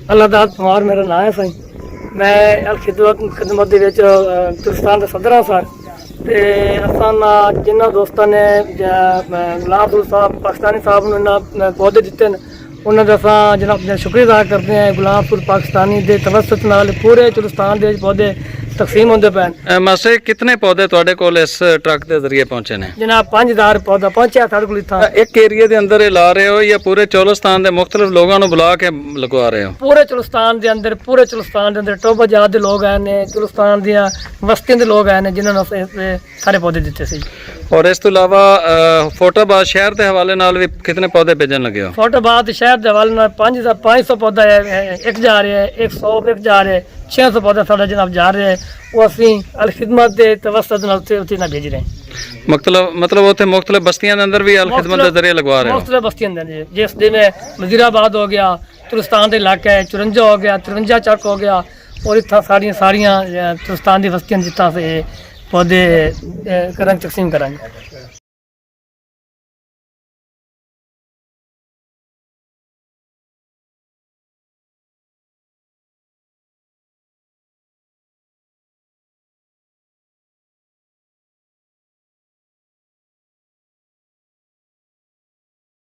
अल्लाह दाद पवार मेरा नाम है साईं। मैं अल खिदमत दे विच तुर्कस्तान का सदर हाँ सर। ते असां जिन्होंने दोस्तों ने गुलाम फूल साहब पाकिस्तानी साहब ने इन्ना पौधे दिते हैं, उन्होंने असां जनाब शुक्रिया अदा करते हैं। गुलाम फूल पाकिस्तानी के तवसत नाल पूरे तुर्कस्तान के पौधे तकसीम होंदे पैन। मास्टर कितने पौधे तुहाडे कोल इस ट्रक के जरिए पहुंचे ने? जनाब 5000 पौधा पहुंचा साढ़े को इतना। एक एरिया के अंदर ये ला रहे हो या पूरे चौलस्तान के मुख्तलिफ लोगों को बुला के लगवा रहे हो? पूरे चुलस्तान के अंदर टोबा जात के लोग आए ने, चुलस्तान दियां बस्तियों के लोग आए ने जिन्होंने सारे पौधे दिते सी। और इस तो अलावा फोटाबाद शहर के हवाले नाल भी कितने पौधे भेजन लगे हो? फोटाबाद शहर के हवाले 500 पौधा एक जा रहा है, 100 एक जा रहा है, 600 पौधा साढ़ा जनाब जा रहा है। वो असी अल खिदमत के तवसत नाल उत्थे ना भेज रहे हैं। मतलब उत्थे मुख्तलिफ बस्तियों के अंदर भी अल खिदमत के जरिए लगवा रहे हो? मुख्तलिफ बस्तियों के अंदर, जिस जिमें वजीराबाद हो गया, तुर्कस्तान के इलाका है, 54 हो गया, 53 चक हो गया, और इतना सारिया तुर्कस्तान की बस्तियां जितना से पौधे करेंगे तकसीम करेंगे।